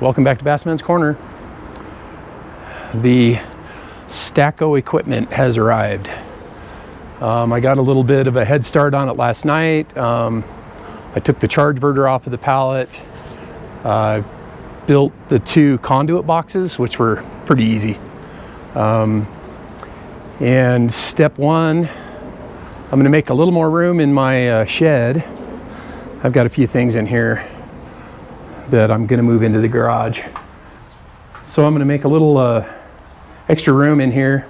Welcome back to Bassman's Corner. The Stacko equipment has arrived. I got a little bit of a head start on it last night. I took the Chargeverter off of the pallet. Built the 2 conduit boxes, which were pretty easy. And step 1, I'm going to make a little more room in my shed. I've got a few things in here that I'm going to move into the garage. So I'm going to make a little extra room in here.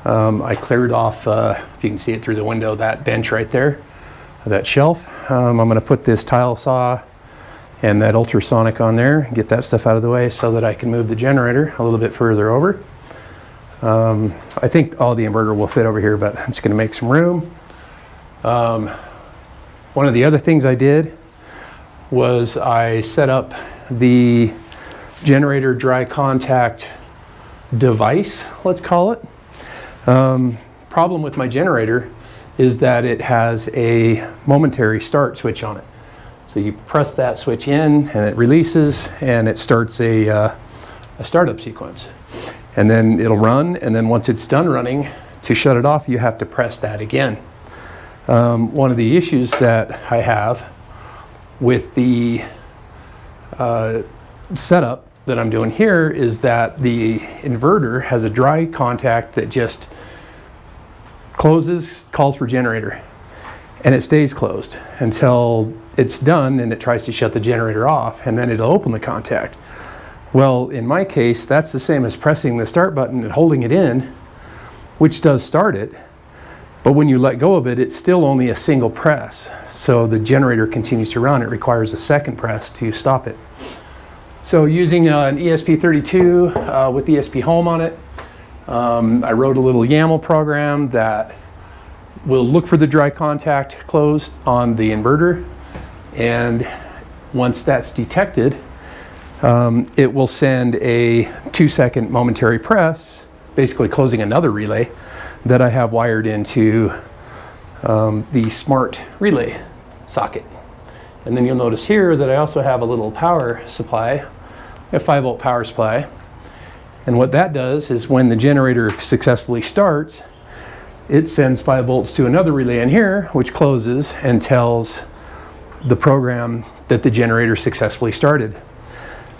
I cleared off, if you can see it through the window, that bench right there, that shelf. I'm going to put this tile saw and that ultrasonic on there, get that stuff out of the way so that I can move the generator a little bit further over. I think all the inverter will fit over here, but I'm just going to make some room. One of the other things I did was I set up the generator dry contact device, let's call it. Problem with my generator is that it has a momentary start switch on it. So you press that switch in and it releases and it starts a startup sequence. And then it'll run, and then once it's done running, to shut it off you have to press that again. One of the issues that I have with the setup that I'm doing here is that the inverter has a dry contact that just closes, calls for generator, and it stays closed until it's done and it tries to shut the generator off, and then it'll open the contact. Well, in my case, that's the same as pressing the start button and holding it in, which does start it, but when you let go of it, it's still only a single press. So the generator continues to run. It requires a second press to stop it. So using an ESP32 with ESP Home on it, I wrote a little YAML program that will look for the dry contact closed on the inverter, and once that's detected, it will send a 2-second momentary press, basically closing another relay that I have wired into the smart relay socket. And then you'll notice here that I also have a little power supply, a 5-volt power supply. And what that does is when the generator successfully starts, it sends 5 volts to another relay in here, which closes and tells the program that the generator successfully started.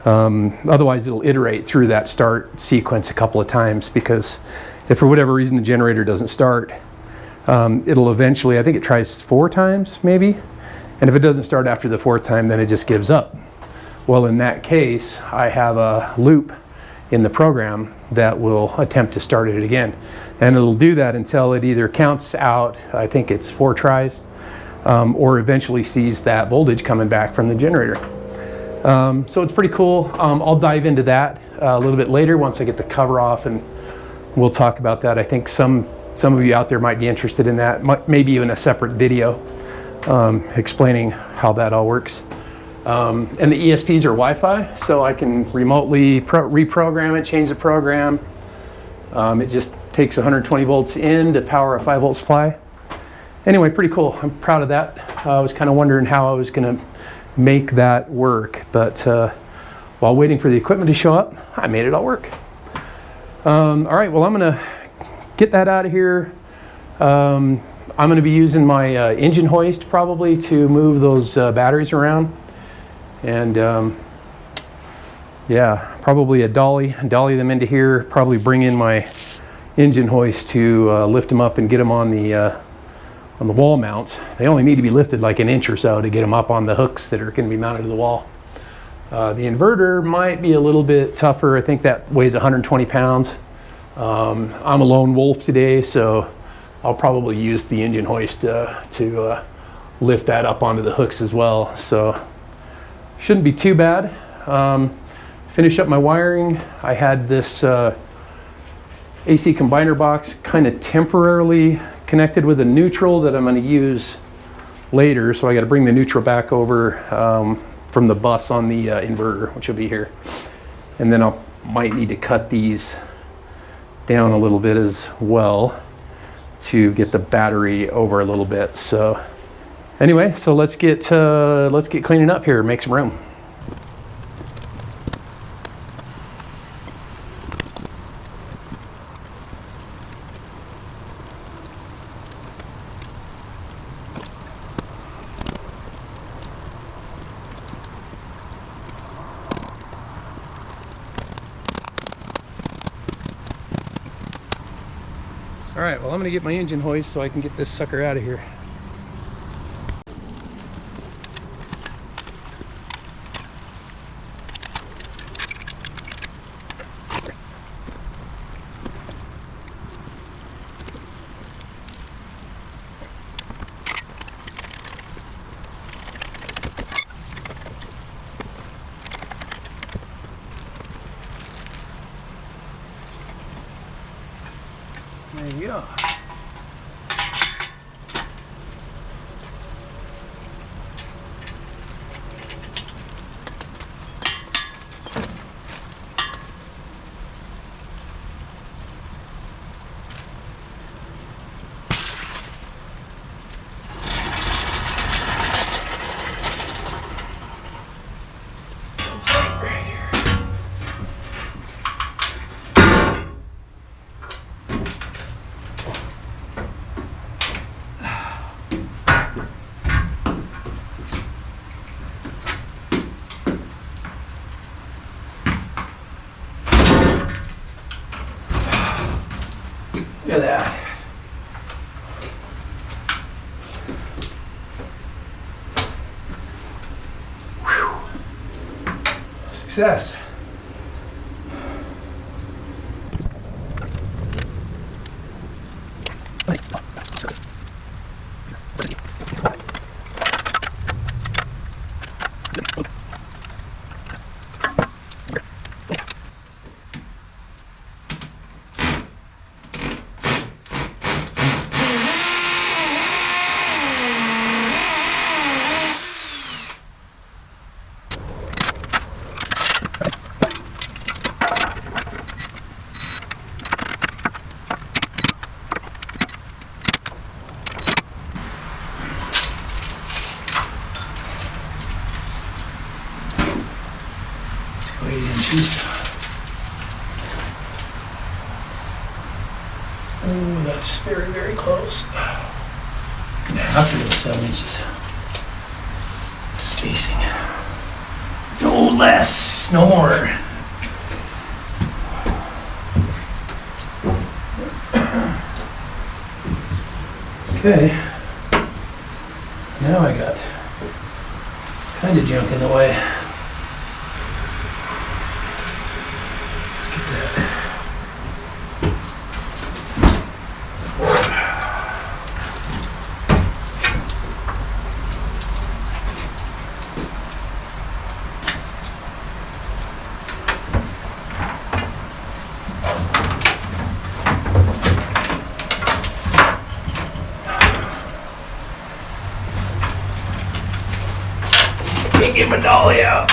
Otherwise it'll iterate through that start sequence a couple of times, because if for whatever reason the generator doesn't start, it'll eventually, I think it tries 4 times maybe, and if it doesn't start after the 4th time, then it just gives up. Well, in that case, I have a loop in the program that will attempt to start it again, and it'll do that until it either counts out, I think it's 4 tries, or eventually sees that voltage coming back from the generator. So it's pretty cool. I'll dive into that a little bit later once I get the cover off, and we'll talk about that. I think some of you out there might be interested in that, maybe even a separate video explaining how that all works. And the ESPs are Wi-Fi, so I can remotely reprogram it, change the program. It just takes 120 volts in to power a 5-volt supply. Anyway, pretty cool. I'm proud of that. I was kind of wondering how I was going to make that work, but while waiting for the equipment to show up, I made it all work. All right, well, I'm going to get that out of here. I'm going to be using my engine hoist probably to move those batteries around, and yeah, probably a dolly them into here, probably bring in my engine hoist to lift them up and get them on the wall mounts. They only need to be lifted like an inch or so to get them up on the hooks that are going to be mounted to the wall. The inverter might be a little bit tougher. I think that weighs 120 pounds. I'm a lone wolf today, so I'll probably use the engine hoist to lift that up onto the hooks as well. So shouldn't be too bad. Finish up my wiring. I had this AC combiner box kind of temporarily connected with a neutral that I'm going to use later, so I got to bring the neutral back over from the bus on the inverter, which will be here, and then I might need to cut these down a little bit as well to get the battery over a little bit. So anyway, so let's get cleaning up here, make some room. All right, well, I'm gonna get my engine hoist so I can get this sucker out of here. There you go. Look at that. Whew. Success. Oh, that's very, very close. After those 7 inches spacing. No less, no more. Okay. Now I got kind of junk in the way. Let's get that. Get my dolly out.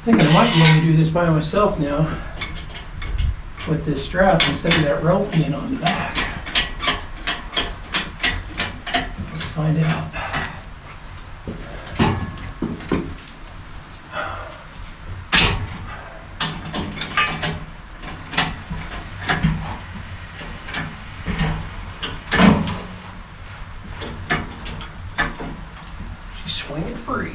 I think I might be able to do this by myself now with this strap instead of that rope being on the back. Let's find out. She's swinging free.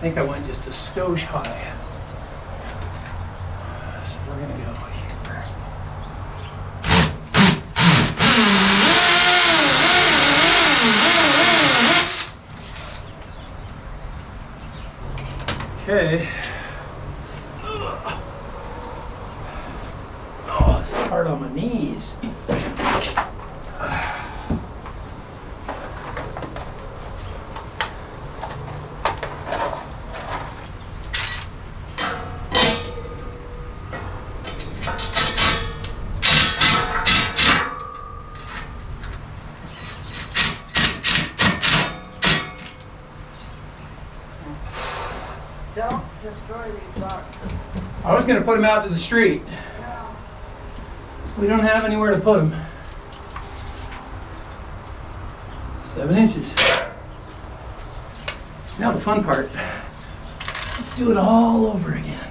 think I went just a skosh high. So we're gonna go here. Okay. Oh, it's hard on my knees. Don't destroy these rocks. I was going to put them out to the street. No. We don't have anywhere to put them. 7 inches. Now the fun part. Let's do it all over again.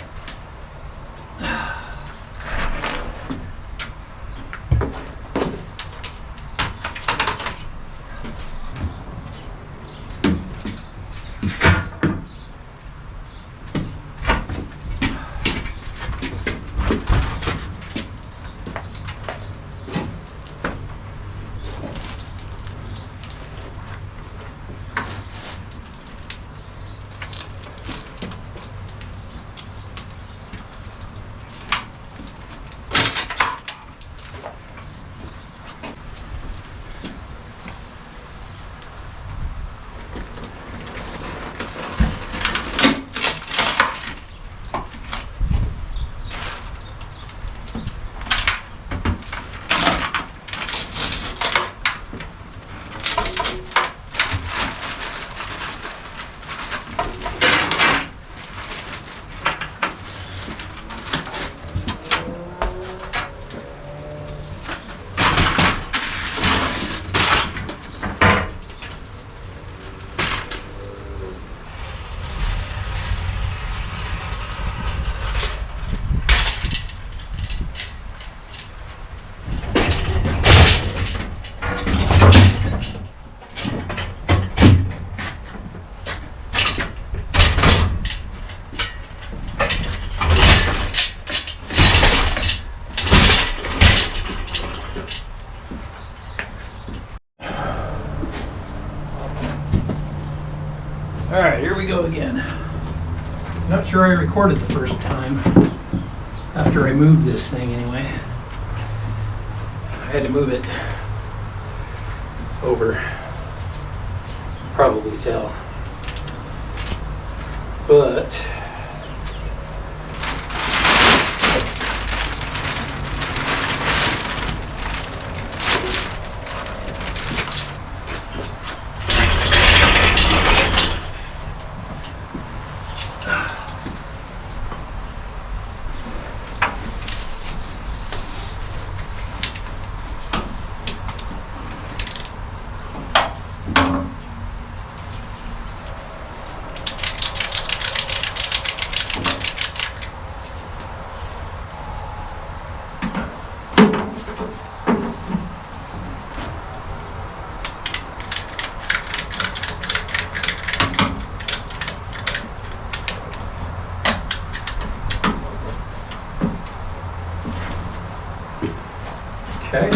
All right, here we go again. Not sure I recorded the first time. After I moved this thing anyway. I had to move it over. Probably tell. But okay.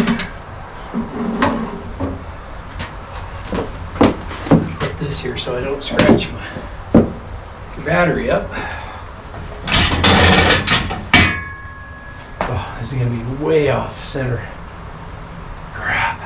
So I put this here so I don't scratch my battery up. Oh, this is going to be way off center. Crap.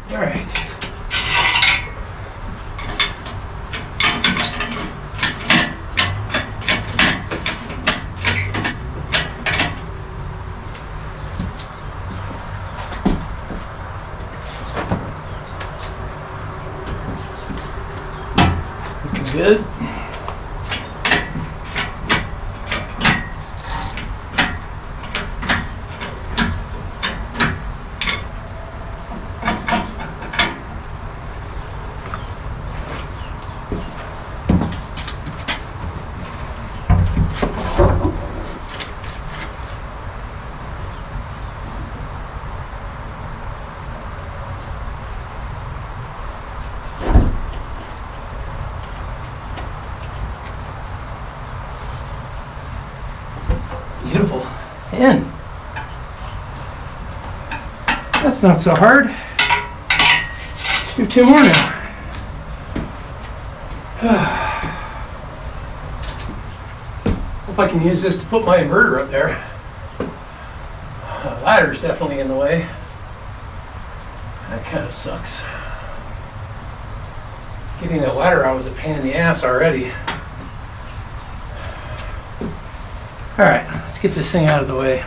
All right. Looking good. beautiful. And that's not so hard. Do 2 more now. Hope I can use this to put my inverter up there. The ladder's definitely in the way. That kind of sucks. Getting that ladder out was a pain in the ass already. All right, let's get this thing out of the way.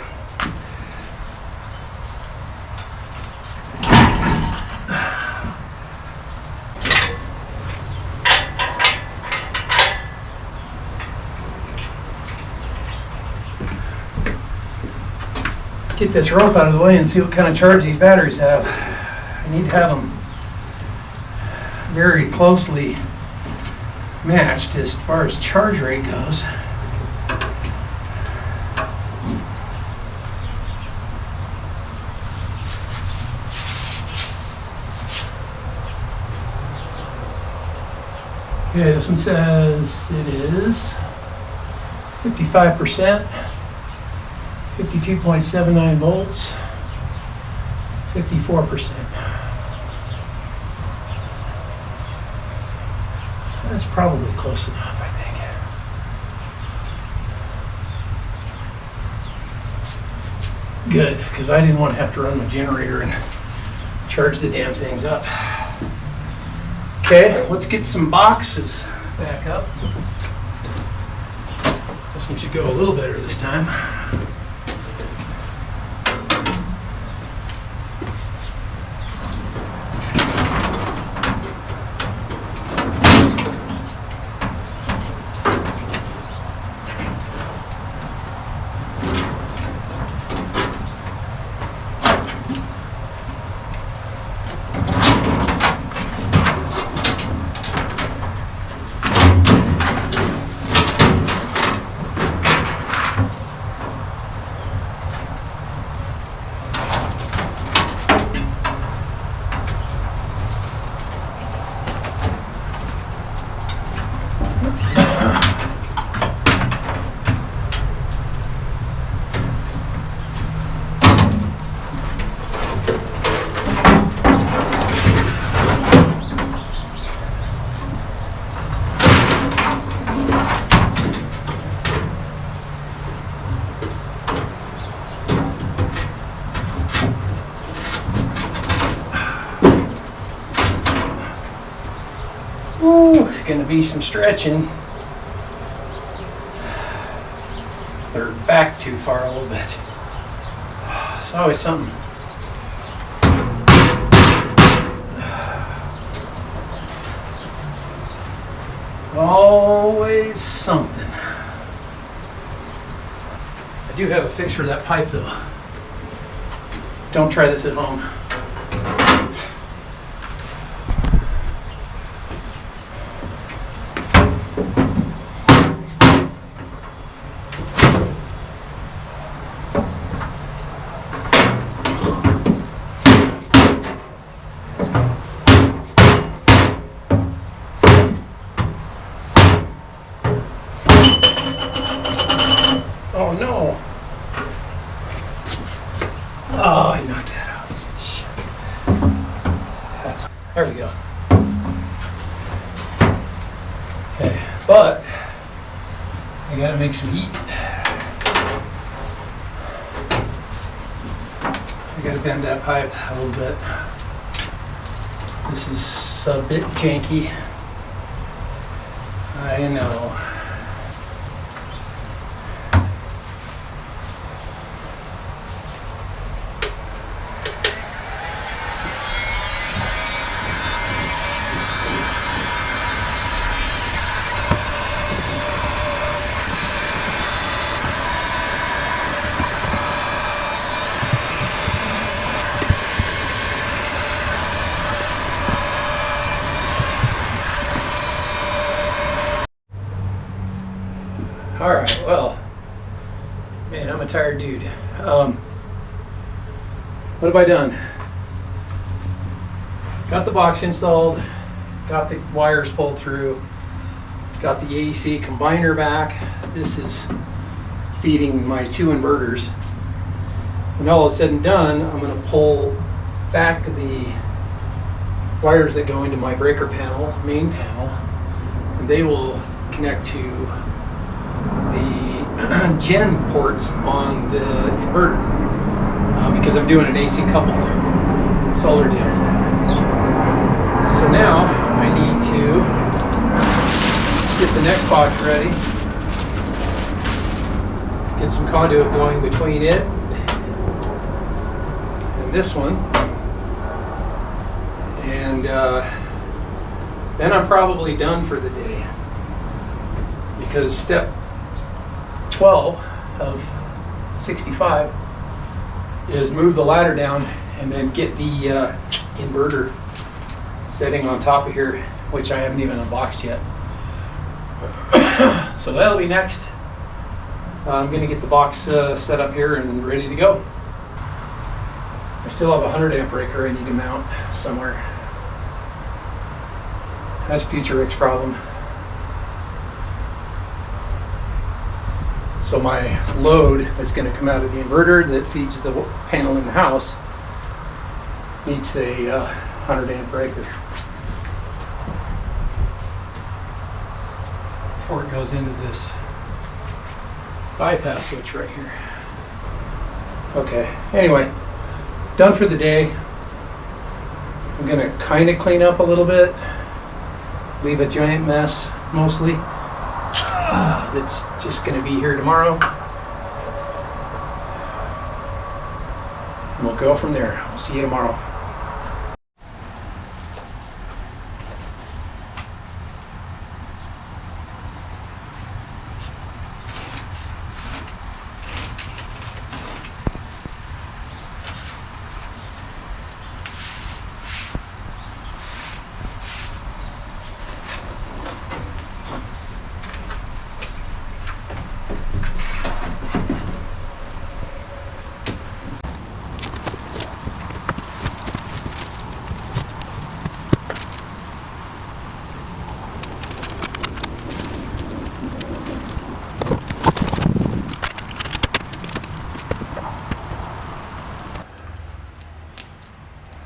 Get this rope out of the way and see what kind of charge these batteries have. I need to have them very closely matched as far as charge rate goes. Okay, this one says it is 55%, 52.79 volts, 54%. That's probably close enough, I think. Good, because I didn't want to have to run my generator and charge the damn things up. Okay, let's get some boxes back up. This one should go a little better this time. Going to be some stretching. They're back too far a little bit. It's always something. Always something. I do have a fix for that pipe though. Don't try this at home. Oh no. Oh, I knocked that out. Shit. There we go. Okay, but I gotta make some heat. I gotta bend that pipe a little bit. This is a bit janky. I know. All right, well, man, I'm a tired dude. What have I done? Got the box installed, got the wires pulled through, got the AC combiner back. This is feeding my 2 inverters. When all is said and done, I'm going to pull back the wires that go into my breaker panel, main panel, and they will connect to the gen ports on the inverter because I'm doing an AC coupled solar deal. So now I need to get the next box ready, get some conduit going between it and this one, and then I'm probably done for the day, because step 12 of 65 is move the ladder down and then get the inverter setting on top of here, which I haven't even unboxed yet. So that'll be next. I'm going to get the box set up here and ready to go. I still have a 100 amp breaker I need to mount somewhere. That's future Rick's problem. So my load that's going to come out of the inverter that feeds the panel in the house needs a 100 amp breaker before it goes into this bypass switch right here. Okay, anyway, done for the day. I'm going to kind of clean up a little bit, leave a giant mess mostly. That's just going to be here tomorrow. And we'll go from there. We'll see you tomorrow.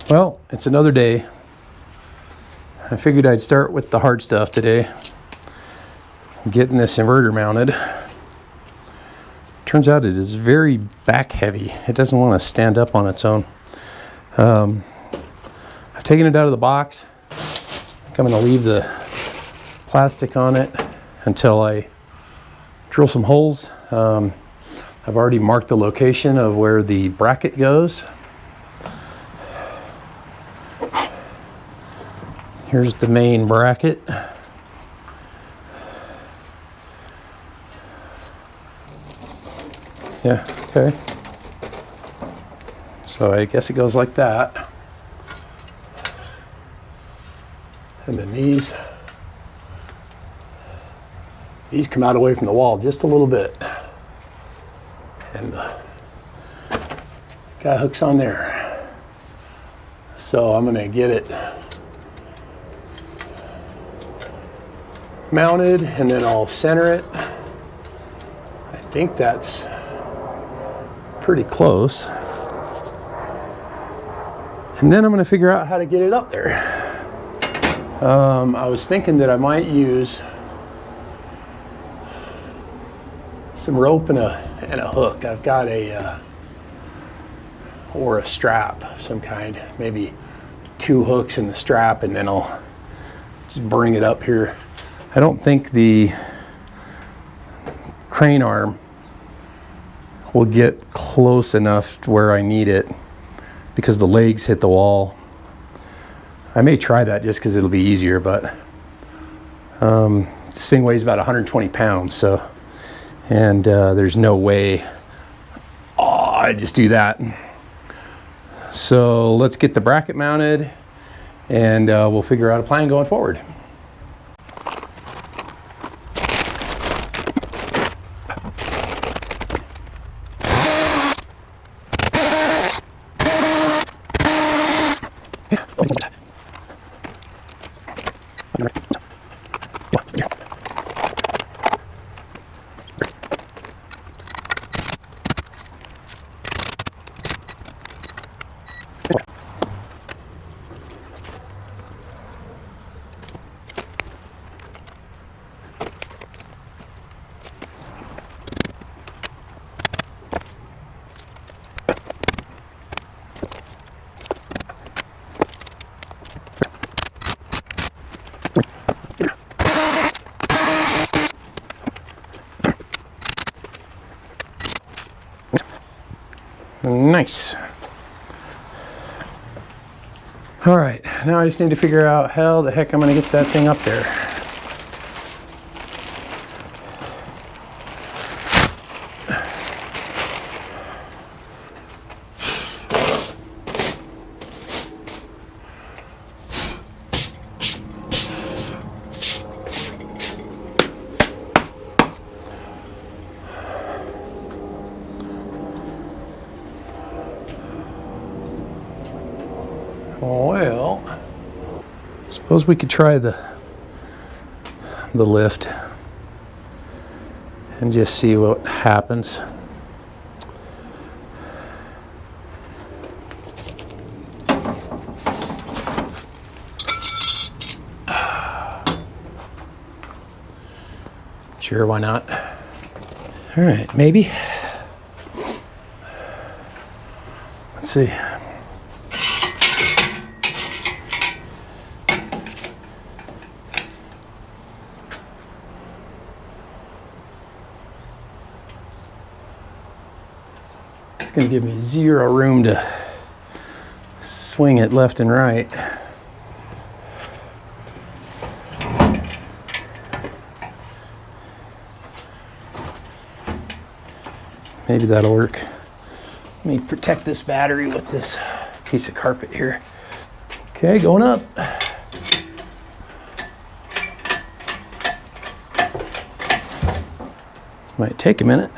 Well, it's another day. I figured I'd start with the hard stuff today. Getting this inverter mounted. Turns out it is very back heavy. It doesn't want to stand up on its own. I've taken it out of the box. I think I'm going to leave the plastic on it until I drill some holes. I've already marked the location of where the bracket goes. Here's the main bracket. Yeah, okay. So I guess it goes like that. And then these come out away from the wall just a little bit. And the guy hooks on there. So I'm gonna get it mounted and then I'll center it. I think that's pretty close. And then I'm going to figure out how to get it up there. I was thinking that I might use some rope and a hook. I've got or a strap of some kind, maybe 2 hooks in the strap, and then I'll just bring it up here. I don't think the crane arm will get close enough to where I need it because the legs hit the wall. I may try that just because it'll be easier, but this thing weighs about 120 pounds, so, and there's no way I just do that. So let's get the bracket mounted and we'll figure out a plan going forward. Nice. All right, now I just need to figure out how the heck I'm gonna get that thing up there. Well, suppose we could try the lift and just see what happens. Sure, why not? All right, maybe. Let's see. It's going to give me zero room to swing it left and right. Maybe that'll work. Let me protect this battery with this piece of carpet here. Okay, going up. This might take a minute.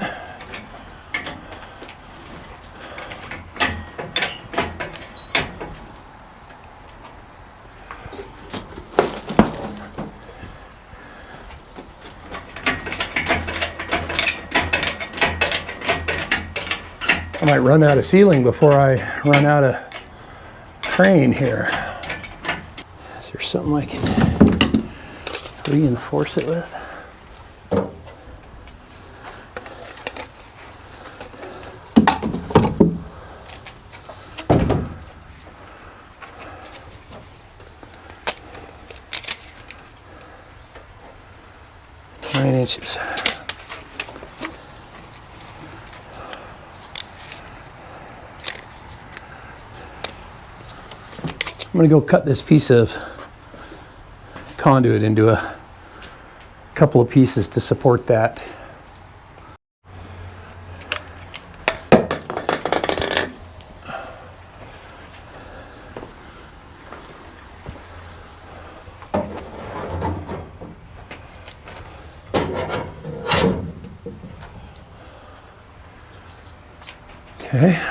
I might run out of ceiling before I run out of crane here. Is there something I can reinforce it with? Nine inches. I'm going to go cut this piece of conduit into a couple of pieces to support that. Okay.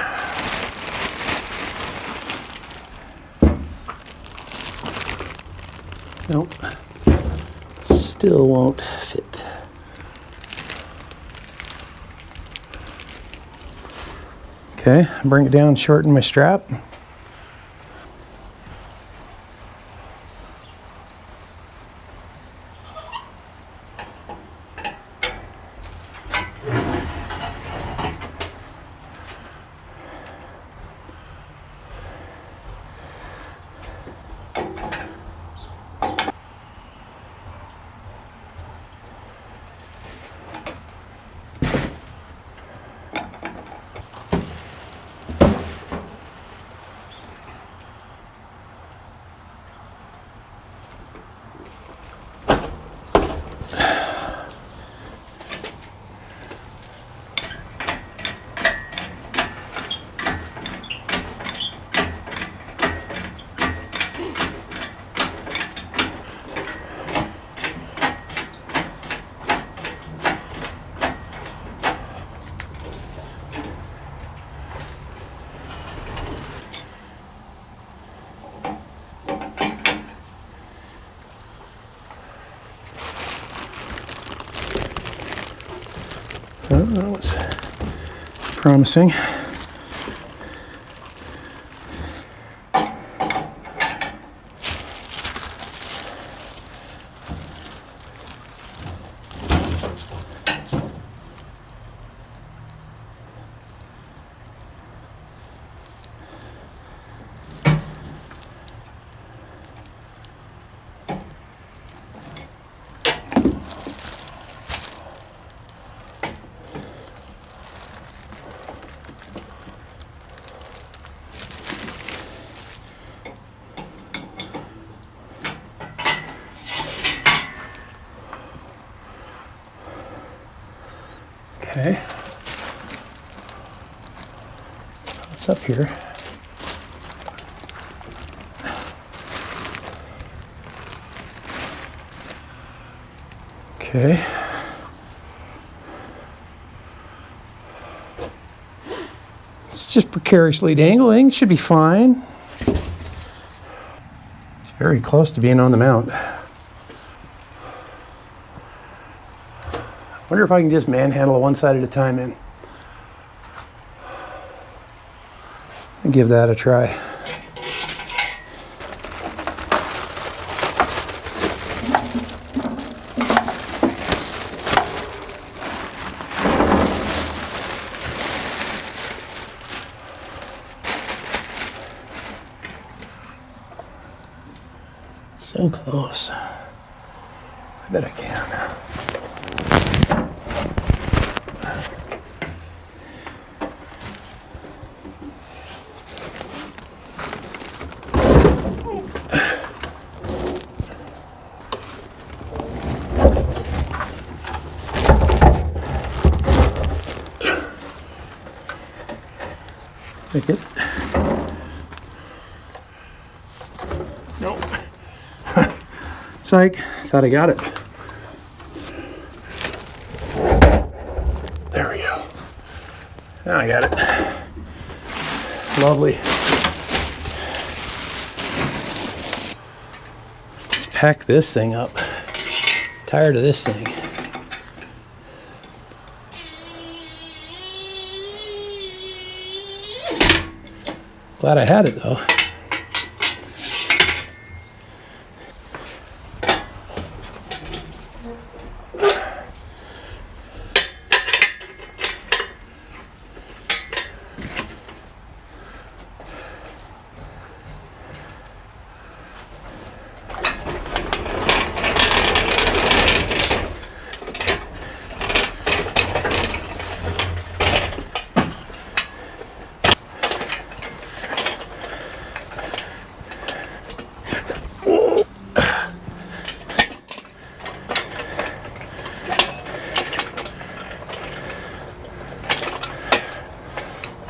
Nope, still won't fit. Okay, bring it down, shorten my strap. Oh, that was promising. Okay. What's up here? Okay. It's just precariously dangling. Should be fine. It's very close to being on the mount. Wonder if I can just manhandle it one side at a time in. And give that a try. So close. I bet I can. Take it. Nope. Psych. Thought I got it. There we go. Now I got it. Lovely. Let's pack this thing up. Tired of this thing. Glad I had it though.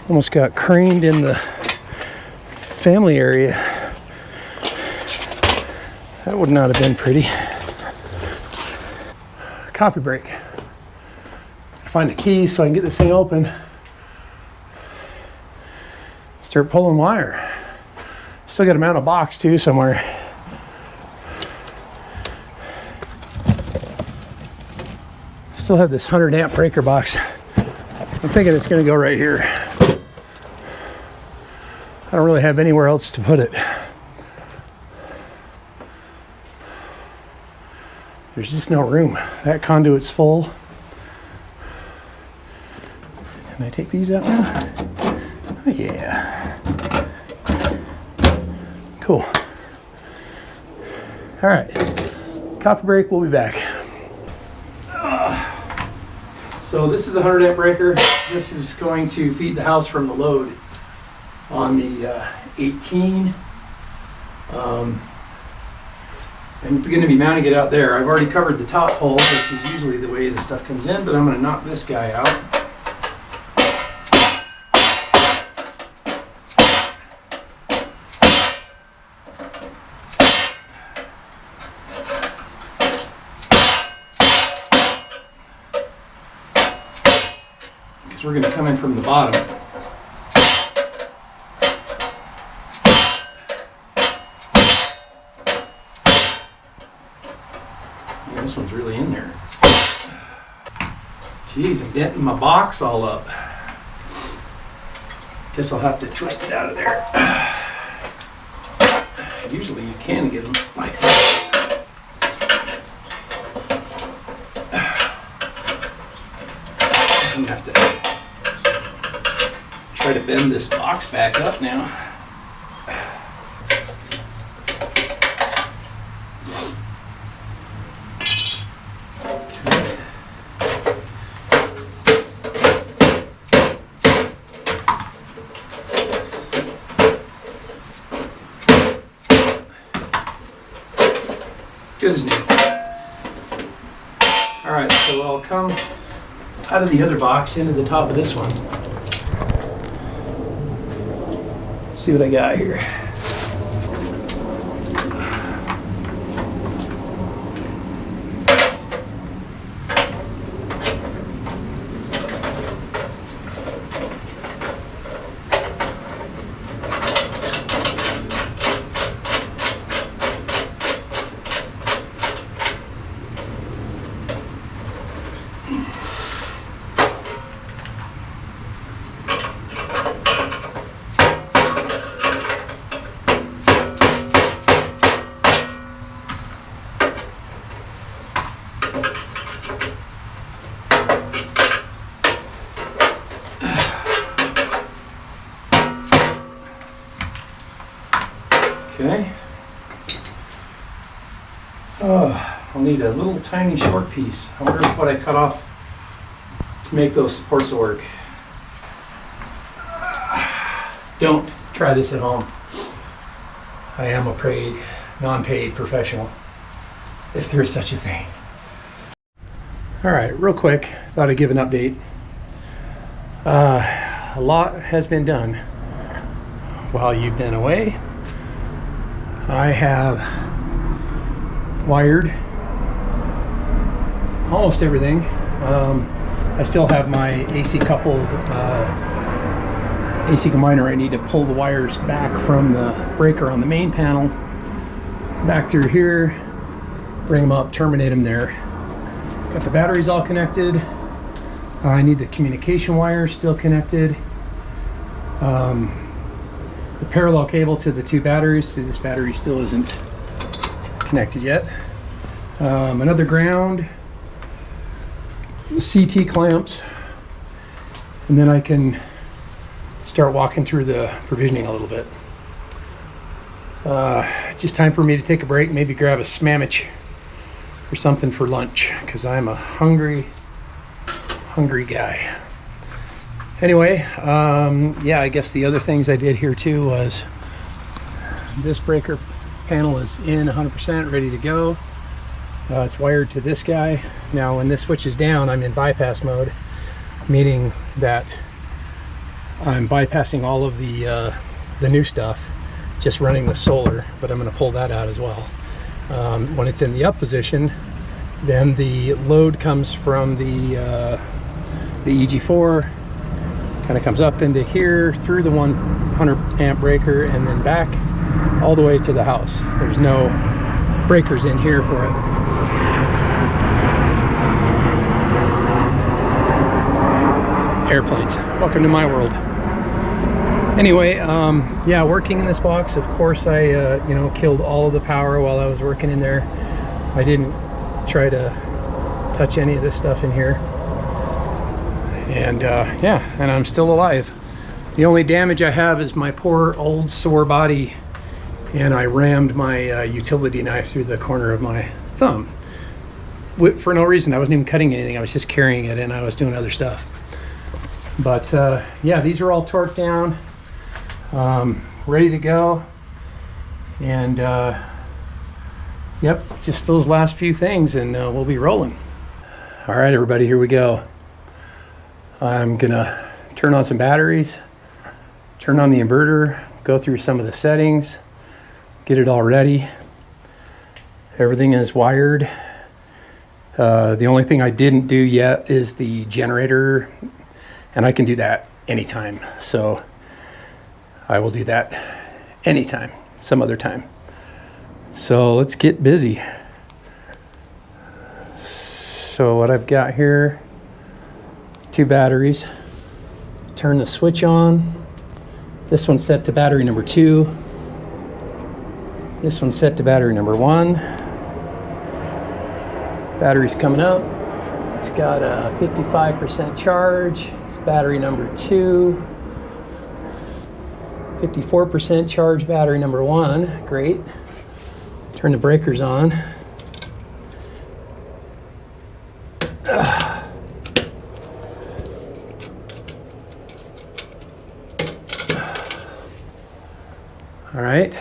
Almost got craned in the family area. That would not have been pretty. Coffee break. Find the keys so I can get this thing open. Start pulling wire. Still got to mount a box too somewhere. Still have this 100 amp breaker box. I'm thinking it's going to go right here. I don't really have anywhere else to put it. There's just no room. That conduit's full. Can I take these out now? Oh, yeah. Cool. All right. Coffee break. We'll be back. So this is a 100 amp breaker. This is going to feed the house from the load on the 18. I'm going to be mounting it out there. I've already covered the top hole, which is usually the way the stuff comes in, but I'm going to knock this guy out. Because we're going to come in from the bottom. This one's really in there. Jeez, I'm denting my box all up. Guess I'll have to twist it out of there. Usually you can get them like this. I'm gonna have to try to bend this box back up now. Good as new. Alright, so I'll come out of the other box into the top of this one. Let's see what I got here. Okay. Oh, I'll need a little tiny short piece. I wonder what I cut off to make those supports work. Don't try this at home. I am a paid, non-paid professional, if there is such a thing. All right, real quick, thought I'd give an update. A lot has been done while you've been away. I have wired almost everything. I still have my AC coupled AC combiner. I need to pull the wires back from the breaker on the main panel, back through here, bring them up, terminate them there. Got the batteries all connected. I need the communication wires still connected. The parallel cable to the two batteries. See, this battery still isn't connected yet. Another ground, the CT clamps, and then I can start walking through the provisioning a little bit. Just time for me to take a break, maybe grab a sandwich or something for lunch, because I'm a hungry guy. Anyway, yeah, I guess the other things I did here too was this breaker panel is in 100%, ready to go. It's wired to this guy. Now when this switches down, I'm in bypass mode, meaning that I'm bypassing all of the new stuff, just running the solar, but I'm going to pull that out as well. When it's in the up position, then the load comes from the EG4, kind of comes up into here through the 100 amp breaker and then back all the way to the house. There's no breakers in here for it. Airplanes, welcome to my world. Anyway, yeah, working in this box, of course I you know, killed all of the power while I was working in there. I didn't try to touch any of this stuff in here. And yeah, and I'm still alive. The only damage I have is my poor old sore body, and I rammed my utility knife through the corner of my thumb. For no reason. I wasn't even cutting anything. I was just carrying it and I was doing other stuff. But yeah, these are all torqued down, ready to go. And yep, just those last few things and we'll be rolling. All right, everybody, here we go. I'm gonna turn on some batteries, turn on the inverter, go through some of the settings, get it all ready. Everything is wired. The only thing I didn't do yet is the generator, and I can do that anytime. So I will do that anytime, some other time. So let's get busy. So what I've got here, two batteries. Turn the switch on. This one's set to battery number 2. This one's set to battery number 1. Battery's coming up. It's got a 55% charge. It's battery number 2. 54% charge, battery number 1. Great. Turn the breakers on. All right,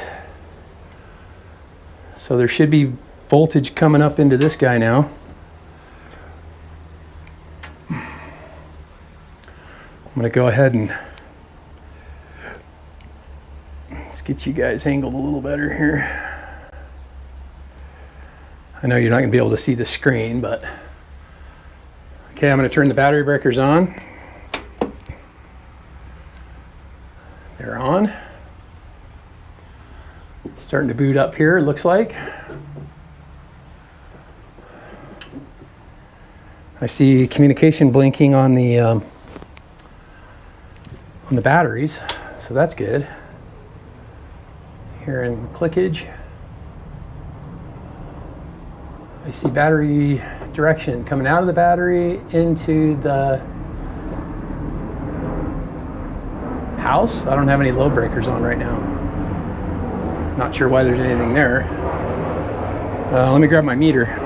so there should be voltage coming up into this guy now. I'm going to go ahead and let's get you guys angled a little better here. I know you're not going to be able to see the screen, but okay, I'm going to turn the battery breakers on. They're on. Starting to boot up here, it looks like. I see communication blinking on the batteries, so that's good. Hearing clickage. I see battery direction coming out of the battery into the house. I don't have any load breakers on right now. Not sure why there's anything there. Let me grab my meter.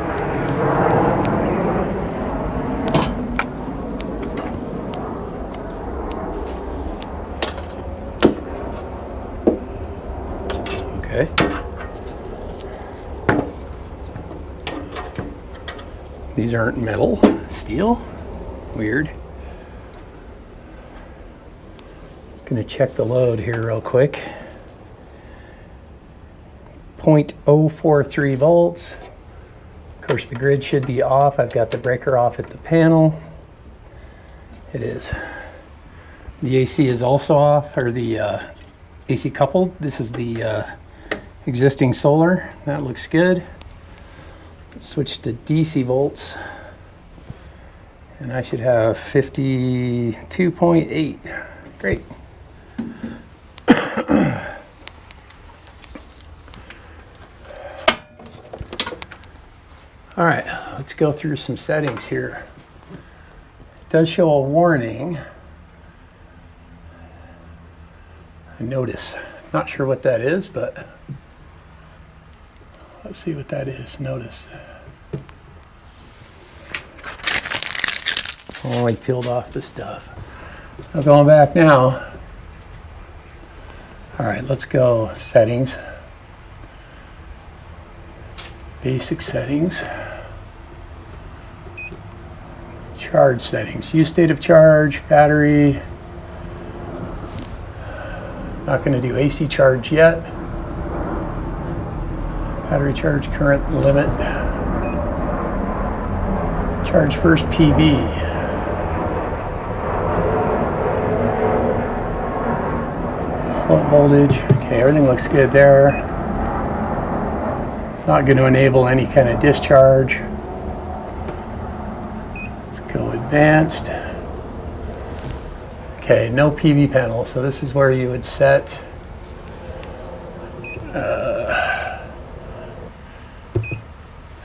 Okay. These aren't metal, steel. Weird. Just gonna check the load here real quick. 0.043 volts. Of course, the grid should be off. I've got the breaker off at the panel. It is. The AC is also off, or the AC coupled. This is the existing solar. That looks good. Let's switch to DC volts. And I should have 52.8. Great. All right, let's go through some settings here. It does show a warning. A notice. Not sure what that is, but let's see what that is. Notice. Oh, I peeled off the stuff. I'm going back now. All right, let's go settings. Basic settings. Charge settings. Use state of charge, battery. Not going to do AC charge yet. Battery charge current limit. Charge first PV. Float voltage. Okay, everything looks good there. Not going to enable any kind of discharge. Let's go advanced. Okay, no PV panel, so this is where you would set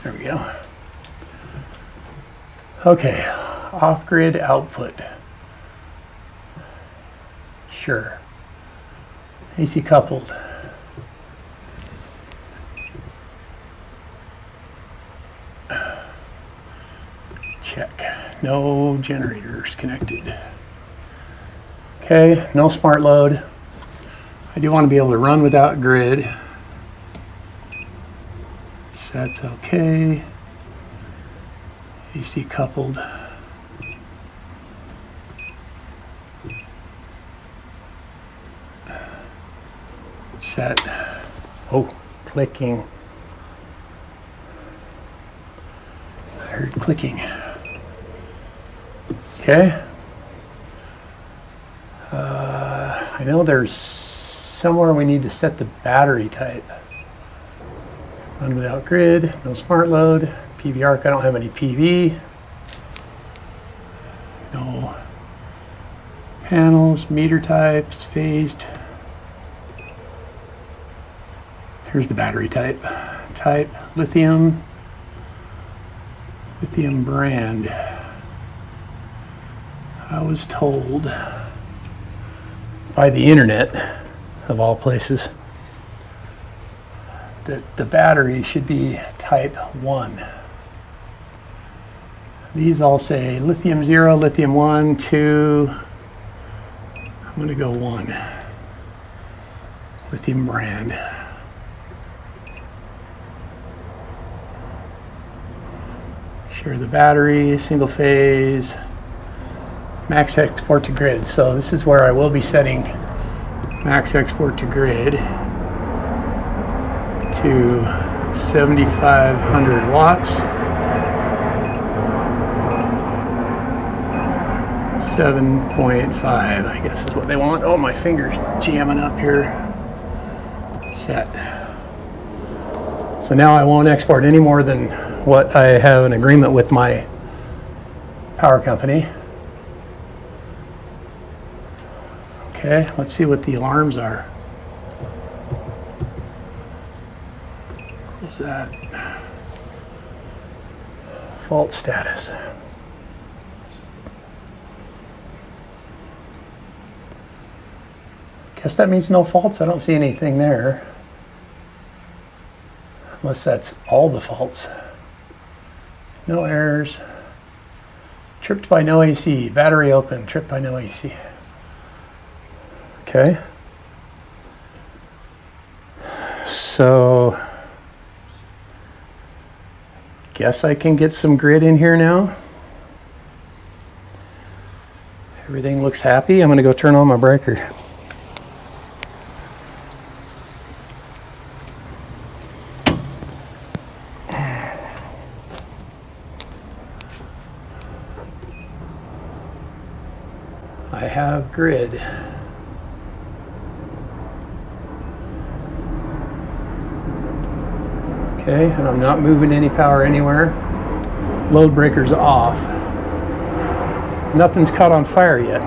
there we go. Okay, off-grid output. Sure. AC coupled. Check. No generators connected. Okay, no smart load. I do want to be able to run without grid. That's okay. AC coupled. Set. Oh, clicking. I heard clicking. Okay. I know there's somewhere we need to set the battery type. Run without grid, no smart load, PV arc, I don't have any PV. No panels, meter types, phased. Here's the battery type. Type, lithium. Lithium brand. I was told by the internet, of all places, that the battery should be type 1. These all say lithium 0, lithium 1, 2. I'm going to go 1. Lithium brand. Share the battery, single phase. max export to grid. So this is where I will be setting max export to grid to 7,500 watts. 7.5, I guess is what they want. Oh, my finger's jamming up here. Set. So now I won't export any more than what I have an agreement with my power company. Okay, let's see what the alarms are. Close that. Fault status. Guess that means no faults. I don't see anything there. Unless that's all the faults. No errors. Tripped by no AC. Battery open. Tripped by no AC. Okay. So, guess I can get some grid in here now. Everything looks happy. I'm going to go turn on my breaker. I have grid. Okay, and I'm not moving any power anywhere. Load breaker's off. Nothing's caught on fire yet.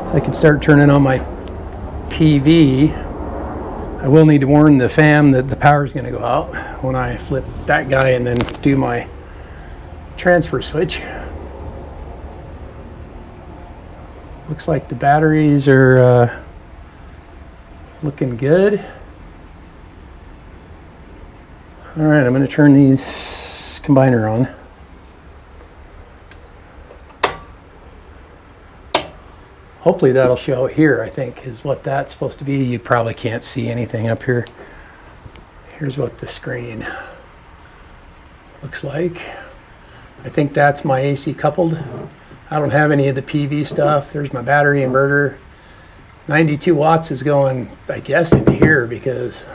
So I could start turning on my PV. I will need to warn the fan that the power is going to go out when I flip that guy and then do my transfer switch. Looks like the batteries are looking good. All right, I'm going to turn these combiner on. Hopefully that'll show here, I think, is what that's supposed to be. You probably can't see anything up here. Here's what the screen looks like. I think that's my AC coupled. I don't have any of the PV stuff. There's my battery inverter. 92 watts is going, I guess, into here because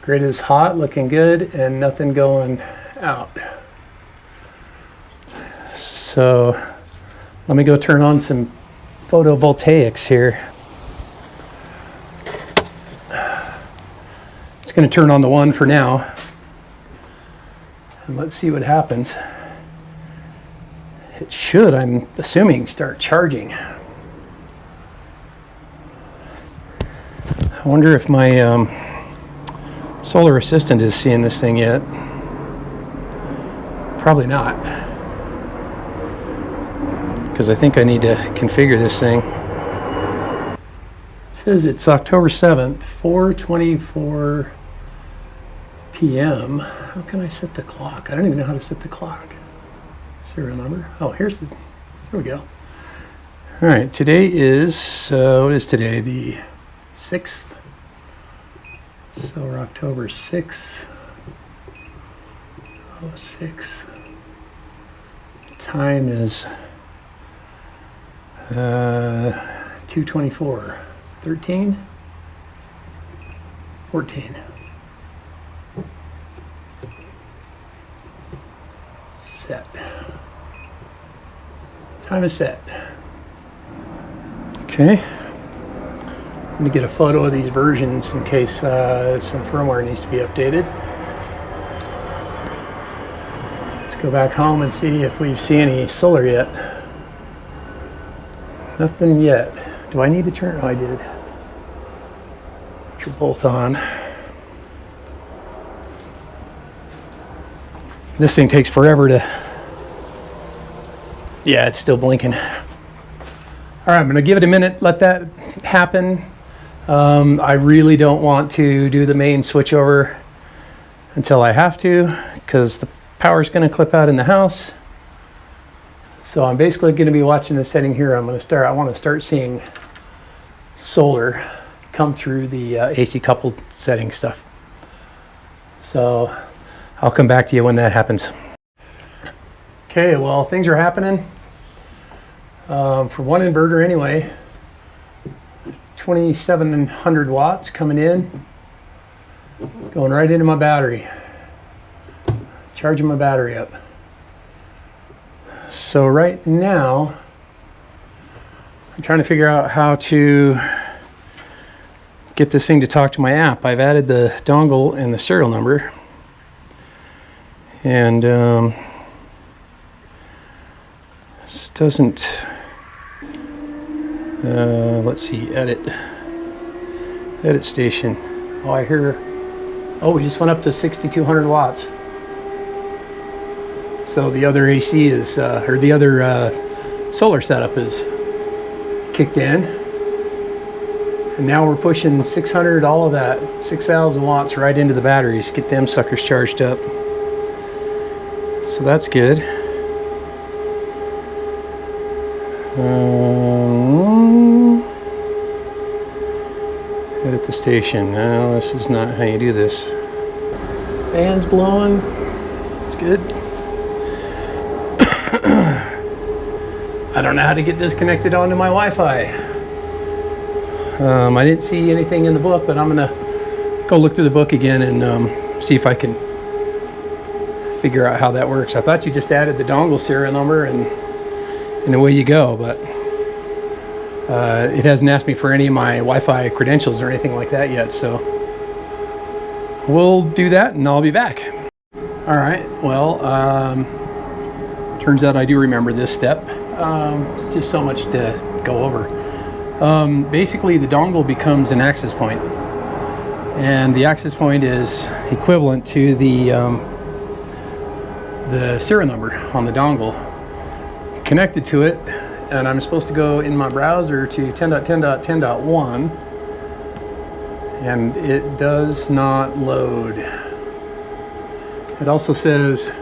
grid is hot, looking good, and nothing going out. So let me go turn on some photovoltaics here. It's going to turn on the one for now. And let's see what happens. It should, I'm assuming, start charging. I wonder if my solar assistant is seeing this thing yet. Probably not. Because I think I need to configure this thing. It says it's October 7th, 4:24 p.m. How can I set the clock? I don't even know how to set the clock. Serial number. Oh, there we go. All right, today is, what is today? The 6th. So we're October 6th. 06. Time is 2:24. 13? 14. Set. Time is set. Okay. Let me get a photo of these versions in case some firmware needs to be updated. Let's go back home and see if we've seen any solar yet. Nothing yet. Do I need to turn? Oh, I did. You're both on. This thing takes forever to... Yeah, it's still blinking. All right, I'm going to give it a minute, let that happen. I really don't want to do the main switchover until I have to, because the power's going to clip out in the house. So I'm basically going to be watching this setting here. I want to start seeing solar come through the AC coupled setting stuff. So I'll come back to you when that happens. Okay, well, things are happening. For one inverter anyway, 2,700 watts coming in, going right into my battery, charging my battery up. So right now, I'm trying to figure out how to get this thing to talk to my app. I've added the dongle and the serial number, and this doesn't, let's see, edit station. Oh, I hear, oh, we just went up to 6,200 watts. So the other AC is, or the other solar setup is kicked in. And now we're pushing 600, all of that, 6,000 watts right into the batteries, get them suckers charged up. So that's good. Edit the station. No, this is not how you do this. Fans blowing. It's good. I don't know how to get this connected onto my Wi-Fi. I didn't see anything in the book, but I'm gonna go look through the book again and see if I can figure out how that works. I thought you just added the dongle serial number and away you go, but it hasn't asked me for any of my Wi-Fi credentials or anything like that yet, so we'll do that and I'll be back. All right, well, turns out I do remember this step. It's just so much to go over. Basically, the dongle becomes an access point, and the access point is equivalent to the serial number on the dongle. Connected to it, and I'm supposed to go in my browser to 10.10.10.1, and it does not load. It also says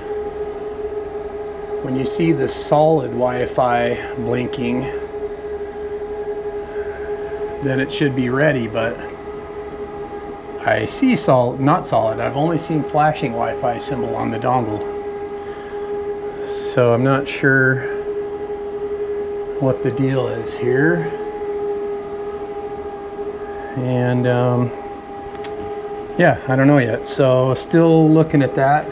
when you see the solid Wi-Fi blinking, then it should be ready, but I see not solid. I've only seen flashing Wi-Fi symbol on the dongle. So I'm not sure what the deal is here. And yeah, I don't know yet. So still looking at that.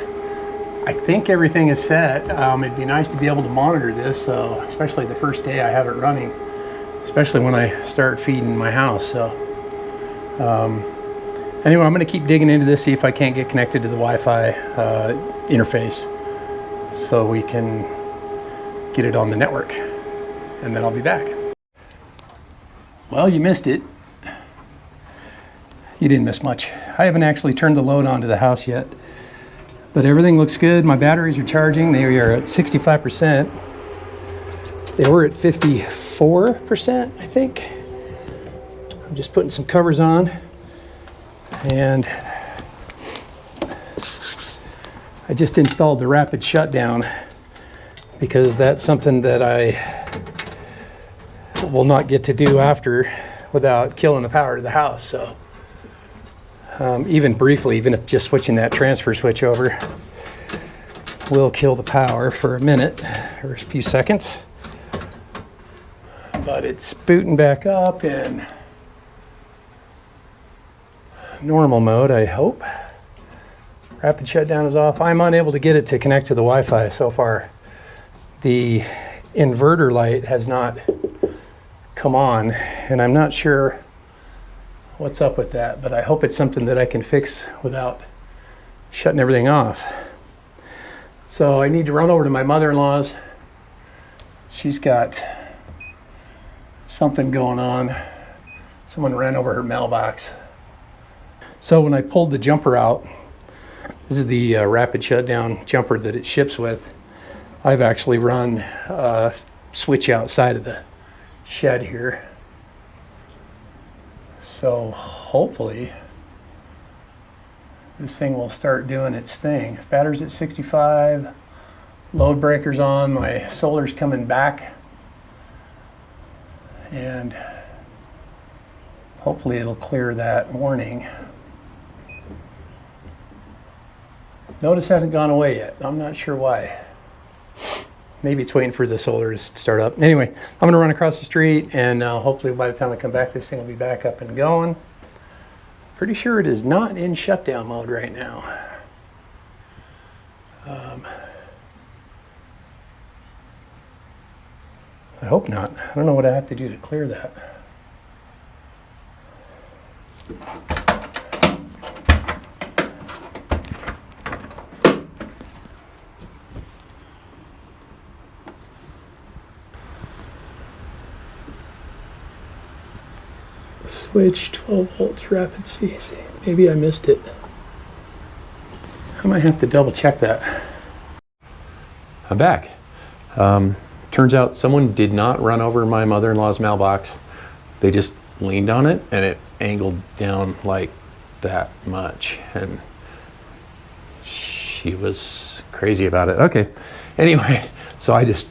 I think everything is set. It'd be nice to be able to monitor this, especially the first day I have it running, especially when I start feeding my house. So anyway, I'm going to keep digging into this, see if I can't get connected to the Wi-Fi interface so we can get it on the network, and then I'll be back. Well, you missed it. You didn't miss much. I haven't actually turned the load onto the house yet, but everything looks good. My batteries are charging. They are at 65%. They were at 54%, I think. I'm just putting some covers on, and I just installed the rapid shutdown because that's something that I will not get to do after without killing the power to the house. So even briefly, even if just switching that transfer switch over will kill the power for a minute or a few seconds. But it's booting back up in normal mode, I hope. Rapid shutdown is off. I'm unable to get it to connect to the Wi-Fi so far. The inverter light has not come on, and I'm not sure what's up with that, but I hope it's something that I can fix without shutting everything off. So I need to run over to my mother-in-law's. She's got something going on. Someone ran over her mailbox. So when I pulled the jumper out, this is the rapid shutdown jumper that it ships with. I've actually run a switch outside of the shed here. So hopefully this thing will start doing its thing. Battery's at 65, load breaker's on, my solar's coming back, and hopefully it'll clear that warning. Notice hasn't gone away yet. I'm not sure why. Maybe it's waiting for the solar to start up. Anyway, I'm going to run across the street, and hopefully by the time I come back, this thing will be back up and going. Pretty sure it is not in shutdown mode right now. I hope not. I don't know what I have to do to clear that. Switch 12 volts rapid CC. Maybe I missed it. I might have to double check that. I'm back. Turns out someone did not run over my mother-in-law's mailbox. They just leaned on it and it angled down like that much. And she was crazy about it. Okay. Anyway, so I just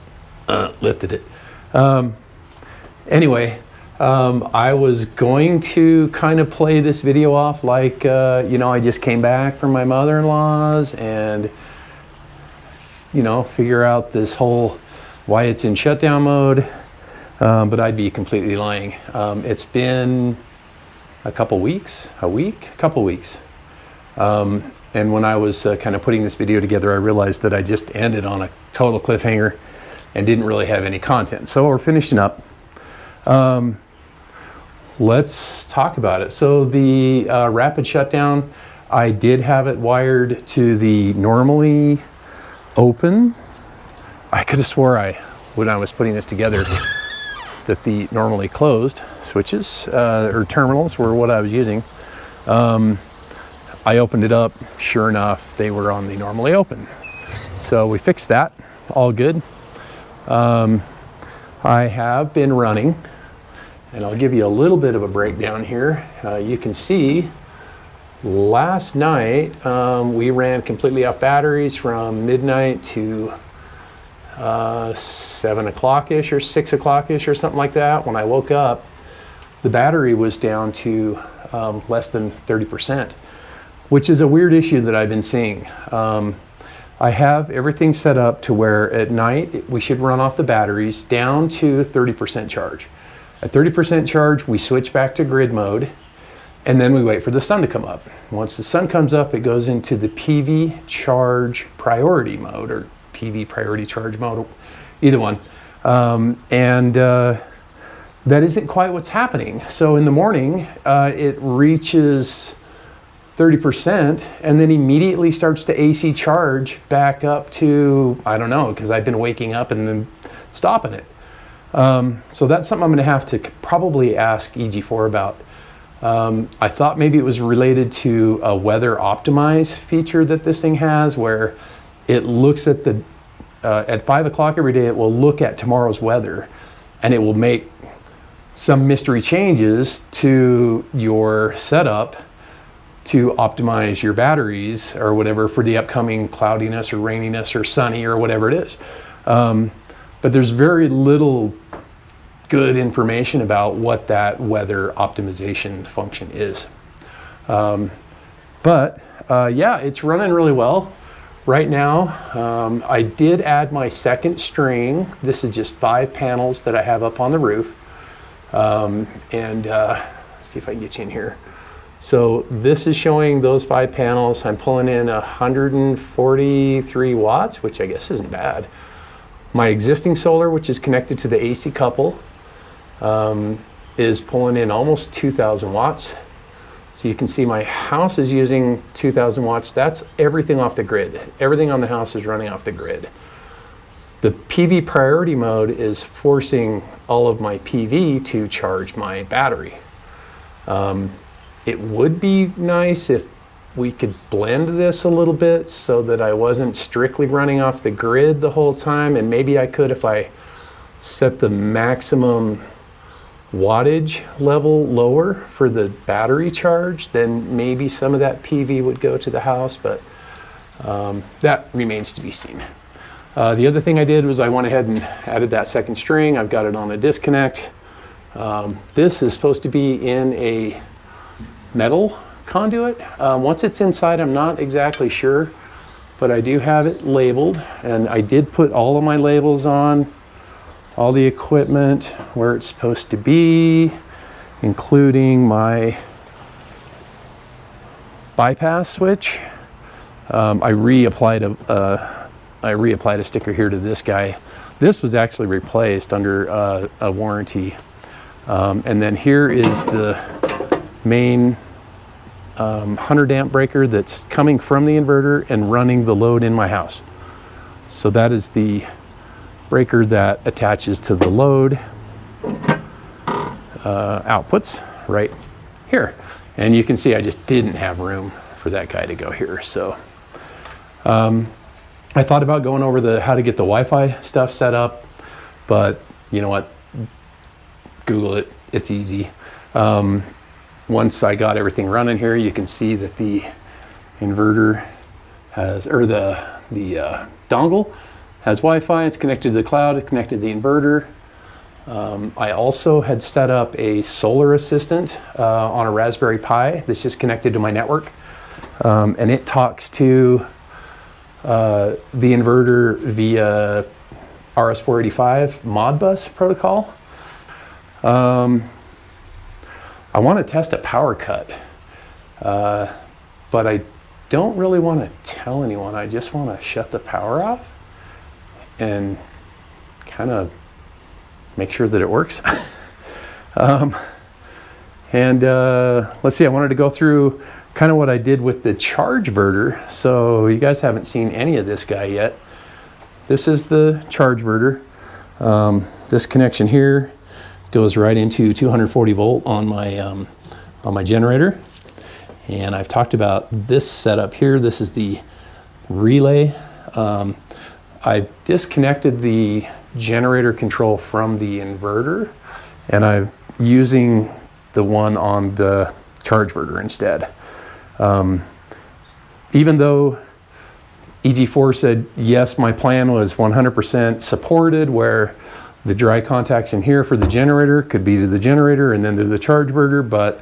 lifted it. I was going to kind of play this video off like, I just came back from my mother-in-law's and, figure out this whole why it's in shutdown mode, but I'd be completely lying. It's been a couple weeks. And when I was kind of putting this video together, I realized that I just ended on a total cliffhanger and didn't really have any content. So we're finishing up. Let's talk about it. So the rapid shutdown, I did have it wired to the normally open. I could have swore when I was putting this together, that the normally closed switches or terminals were what I was using. I opened it up. Sure enough, they were on the normally open. So we fixed that. All good. I have been running, and I'll give you a little bit of a breakdown here. You can see last night we ran completely off batteries from midnight to 7 o'clock-ish or 6 o'clock-ish or something like that. When I woke up, the battery was down to less than 30%, which is a weird issue that I've been seeing. I have everything set up to where at night we should run off the batteries down to 30% charge. At 30% charge, we switch back to grid mode, and then we wait for the sun to come up. Once the sun comes up, it goes into the PV charge priority mode, or PV priority charge mode, either one. That isn't quite what's happening. So in the morning, it reaches 30% and then immediately starts to AC charge back up to, I don't know, because I've been waking up and then stopping it. So that's something I'm going to have to probably ask EG4 about. I thought maybe it was related to a weather optimize feature that this thing has, where it looks at at 5 o'clock every day, it will look at tomorrow's weather and it will make some mystery changes to your setup to optimize your batteries or whatever for the upcoming cloudiness or raininess or sunny or whatever it is. But there's very little good information about what that weather optimization function is. Yeah, it's running really well right now. I did add my second string. This is just 5 panels that I have up on the roof. Let's see if I can get you in here. So this is showing those 5 panels. I'm pulling in 143 watts, which I guess isn't bad. My existing solar, which is connected to the AC couple, is pulling in almost 2,000 watts. So you can see my house is using 2,000 watts. That's everything off the grid. Everything on the house is running off the grid. The PV priority mode is forcing all of my PV to charge my battery. It would be nice if we could blend this a little bit so that I wasn't strictly running off the grid the whole time, and maybe I could if I set the maximum wattage level lower for the battery charge, then maybe some of that PV would go to the house, but that remains to be seen. The other thing I did was I went ahead and added that second string. I've got it on a disconnect. This is supposed to be in a metal conduit. Once it's inside, I'm not exactly sure but I do have it labeled, and I did put all of my labels on, all the equipment where it's supposed to be, including my bypass switch. I reapplied a sticker here to this guy. This was actually replaced under a warranty. And then here is the main 100 amp breaker that's coming from the inverter and running the load in my house. So that is the breaker that attaches to the load outputs right here. And you can see I just didn't have room for that guy to go here. So I thought about going over how to get the Wi-Fi stuff set up, but you know what? Google it, it's easy. Once I got everything running here, you can see that the inverter has, or the dongle has Wi-Fi. It's connected to the cloud, it's connected to the inverter. I also had set up a solar assistant on a Raspberry Pi that's just connected to my network. And it talks to the inverter via RS-485 Modbus protocol. I want to test a power cut, but I don't really want to tell anyone. I just want to shut the power off and kind of make sure that it works. Let's see, I wanted to go through kind of what I did with the Chargeverter. So you guys haven't seen any of this guy yet. This is the Chargeverter. This connection here goes right into 240 volt on my generator. And I've talked about this setup here. This is the relay. I've disconnected the generator control from the inverter, and I'm using the one on the Chargeverter instead. Even though EG4 said, yes, my plan was 100% supported, where the dry contacts in here for the generator could be to the generator and then to the Chargeverter, but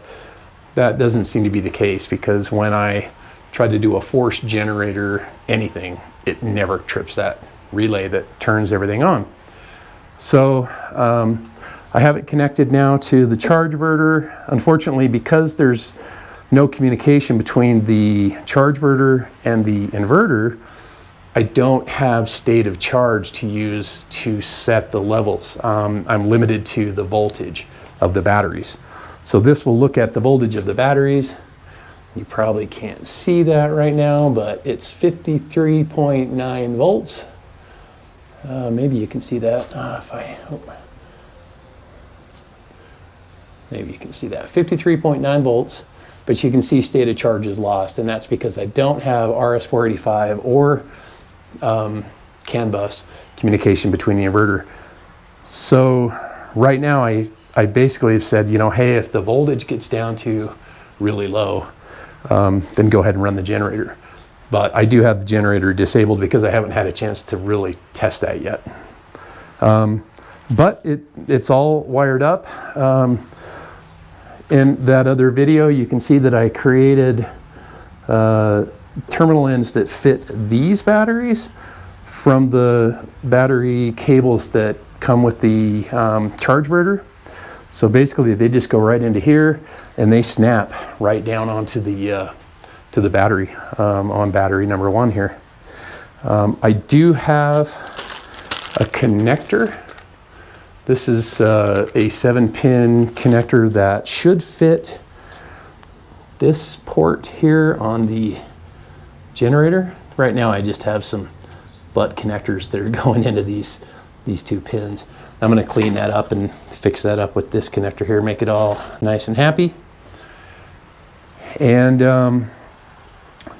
that doesn't seem to be the case, because when I tried to do a forced generator anything, it never trips that relay that turns everything on. So I have it connected now to the Chargeverter. Unfortunately, because there's no communication between the Chargeverter and the inverter, I don't have state of charge to use to set the levels. I'm limited to the voltage of the batteries. So this will look at the voltage of the batteries. You probably can't see that right now, but it's 53.9 volts. Maybe you can see that. Maybe you can see that. 53.9 volts, but you can see state of charge is lost, and that's because I don't have RS-485 or CAN bus communication between the inverter. So right now I basically have said, you know, hey, if the voltage gets down to really low, then go ahead and run the generator. But I do have the generator disabled because I haven't had a chance to really test that yet. But it's all wired up. In that other video, you can see that I created terminal ends that fit these batteries from the battery cables that come with the Chargeverter. So basically they just go right into here and they snap right down onto the to the battery on battery number 1 here. I do have a connector. This is a 7-pin connector that should fit this port here on the generator. Right now I just have some butt connectors that are going into these 2 pins. I'm going to clean that up and fix that up with this connector here, make it all nice and happy. And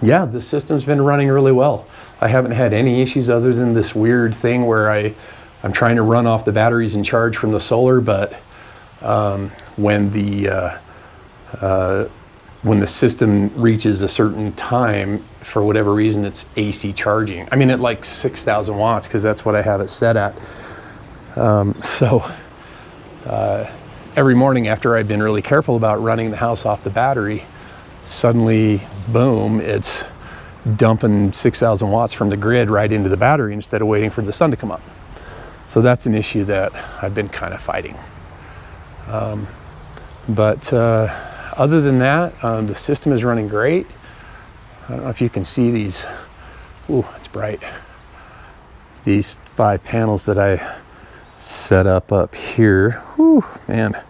yeah, the system's been running really well. I haven't had any issues other than this weird thing where I'm trying to run off the batteries and charge from the solar, but when the system reaches a certain time, for whatever reason, it's AC charging. I mean, at like 6,000 watts, because that's what I have it set at. Every morning after I've been really careful about running the house off the battery, suddenly, boom, it's dumping 6,000 watts from the grid right into the battery instead of waiting for the sun to come up. So that's an issue that I've been kind of fighting. But other than that, the system is running great. I don't know if you can see these. Ooh, it's bright. These 5 panels that I set up here. Whew, man.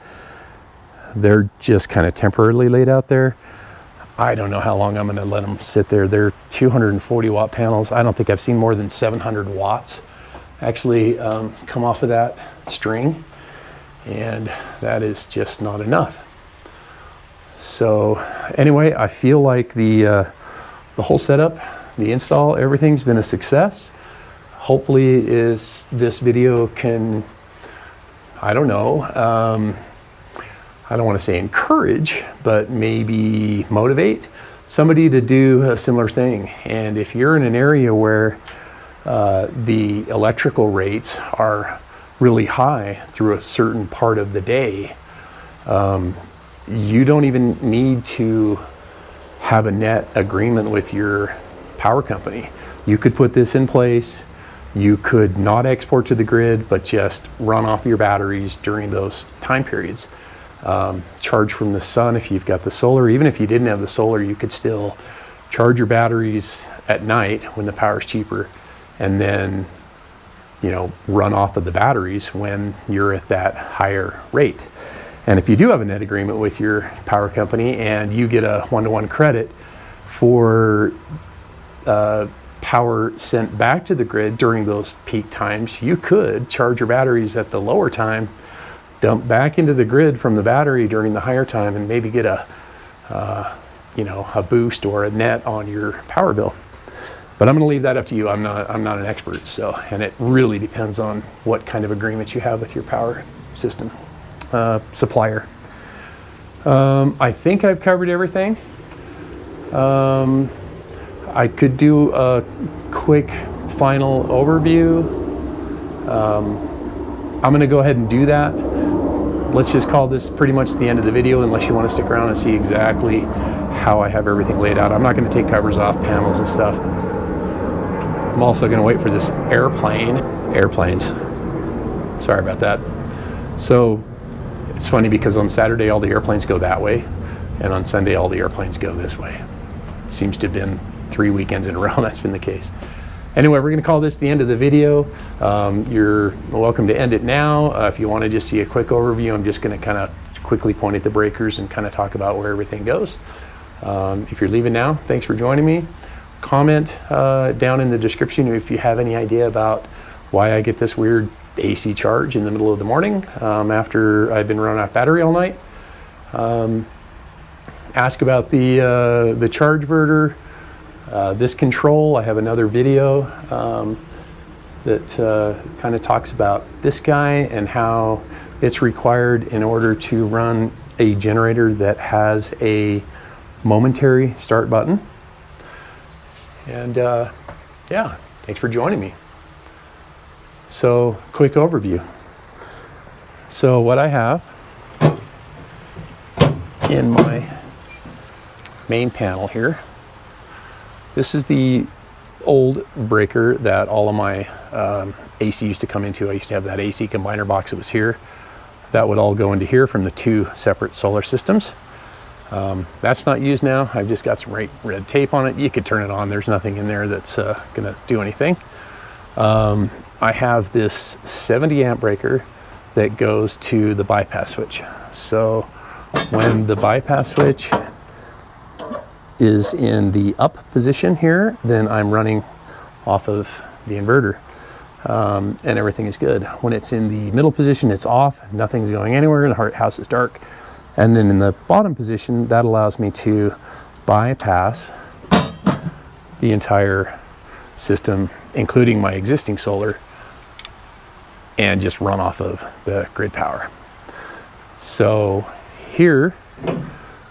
They're just kind of temporarily laid out there. I don't know how long I'm going to let them sit there. They're 240 watt panels. I don't think I've seen more than 700 watts actually come off of that string, and that is just not enough. So anyway, I feel like the whole setup, the install, everything's been a success. Hopefully this video can, I don't know, I don't want to say encourage, but maybe motivate somebody to do a similar thing. And if you're in an area where the electrical rates are really high through a certain part of the day, you don't even need to have a net agreement with your power company. You could put this in place. You could not export to the grid, but just run off your batteries during those time periods. Charge from the sun if you've got the solar. Even if you didn't have the solar, you could still charge your batteries at night when the power's cheaper, and then, you know, run off of the batteries when you're at that higher rate. And if you do have a net agreement with your power company and you get a 1-to-1 credit for power sent back to the grid during those peak times, you could charge your batteries at the lower time, dump back into the grid from the battery during the higher time, and maybe get a boost or a net on your power bill. But I'm going to leave that up to you. I'm not an expert, so, and it really depends on what kind of agreement you have with your power system supplier. I think I've covered everything. I could do a quick final overview. I'm going to go ahead and do that. Let's just call this pretty much the end of the video, unless you want to stick around and see exactly how I have everything laid out. I'm not going to take covers off panels and stuff. I'm also going to wait for this airplanes. Sorry about that. So it's funny because on Saturday all the airplanes go that way, and on Sunday all the airplanes go this way. It seems to have been 3 weekends in a row that's been the case. Anyway, we're going to call this the end of the video. You're welcome to end it now. If you want to just see a quick overview, I'm just going to kind of quickly point at the breakers and kind of talk about where everything goes. If you're leaving now, thanks for joining me. Comment down in the description if you have any idea about why I get this weird AC charge in the middle of the morning after I've been running off battery all night. Ask about the Chargeverter. This control, I have another video that kind of talks about this guy and how it's required in order to run a generator that has a momentary start button. And yeah, thanks for joining me. So, quick overview. So what I have in my main panel here, this is the old breaker that all of my AC used to come into. I used to have that AC combiner box that was here. That would all go into here from the 2 separate solar systems. That's not used now. I've just got some red tape on it. You could turn it on. There's nothing in there that's gonna do anything. I have this 70 amp breaker that goes to the bypass switch. So when the bypass switch is in the up position here, then I'm running off of the inverter, and everything is good. When it's in the middle position, it's off, nothing's going anywhere, the house is dark. And then in the bottom position, that allows me to bypass the entire system, including my existing solar, and just run off of the grid power. So here,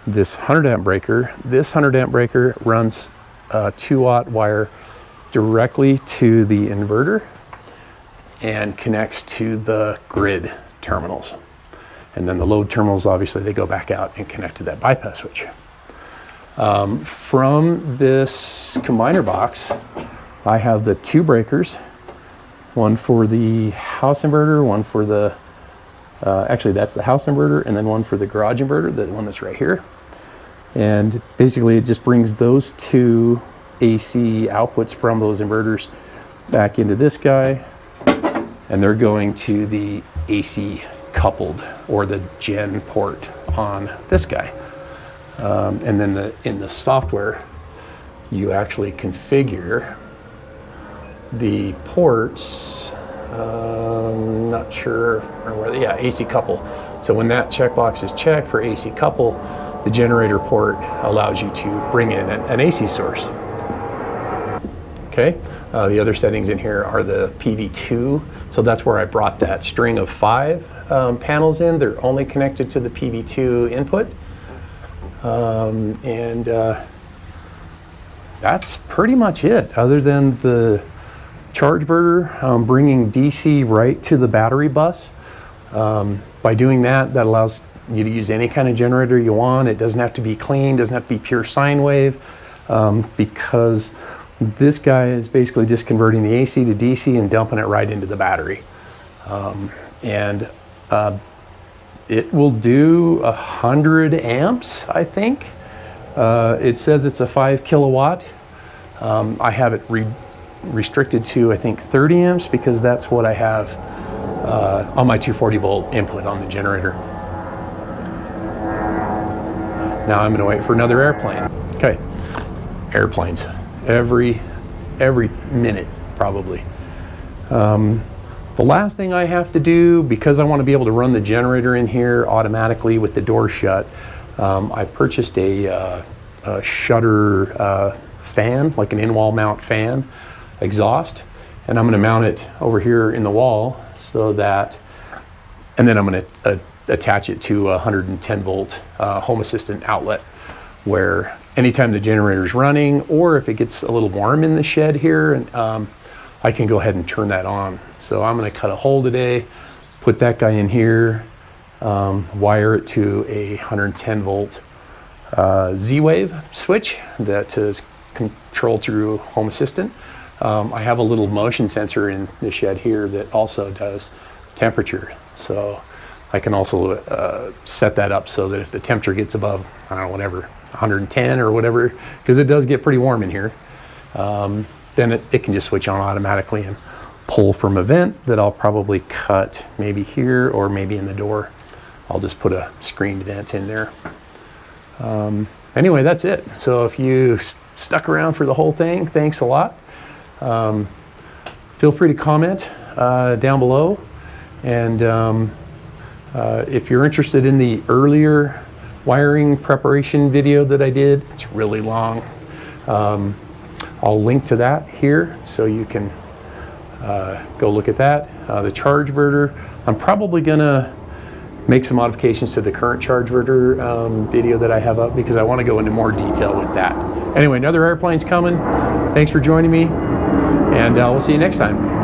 this 100 amp breaker runs a 2-watt wire directly to the inverter and connects to the grid terminals. And then the load terminals, obviously, they go back out and connect to that bypass switch. From this combiner box, I have the 2 breakers, one for the house inverter, one for the, actually that's the house inverter, and then one for the garage inverter, the one that's right here. And basically it just brings those 2 AC outputs from those inverters back into this guy, and they're going to the AC coupled or the gen port on this guy. And then in the software, you actually configure the ports, not sure where, yeah, AC couple. So when that checkbox is checked for AC couple, the generator port allows you to bring in an AC source. Okay, the other settings in here are the PV2. So that's where I brought that string of 5 panels in. They're only connected to the PV2 input. That's pretty much it, other than the Chargeverter bringing DC right to the battery bus. By doing that, that allows you to use any kind of generator you want. It doesn't have to be clean, doesn't have to be pure sine wave, because this guy is basically just converting the AC to DC and dumping it right into the battery. It will do 100 amps, I think. It says it's a 5 kilowatt. I have it restricted to, I think, 30 amps because that's what I have on my 240 volt input on the generator. Now I'm going to wait for another airplane. Okay, airplanes every minute probably. The last thing I have to do, because I want to be able to run the generator in here automatically with the door shut, I purchased a shutter fan, like an in-wall mount fan exhaust, and I'm going to mount it over here in the wall so that, and then I'm going to attach it to a 110 volt home assistant outlet, where anytime the generator is running, or if it gets a little warm in the shed here, and I can go ahead and turn that on. So I'm going to cut a hole today, put that guy in here, wire it to a 110 volt Z-Wave switch that is controlled through Home Assistant. I have a little motion sensor in the shed here that also does temperature. So I can also set that up so that if the temperature gets above, I don't know, whatever, 110 or whatever, because it does get pretty warm in here, then it can just switch on automatically and pull from a vent that I'll probably cut maybe here or maybe in the door. I'll just put a screened vent in there. Anyway, that's it. So if you stuck around for the whole thing, thanks a lot. Feel free to comment down below. And if you're interested in the earlier wiring preparation video that I did, it's really long. I'll link to that here so you can go look at that. The Chargeverter, I'm probably gonna make some modifications to the current Chargeverter video that I have up because I want to go into more detail with that. Anyway, another airplane's coming. Thanks for joining me, and we'll see you next time.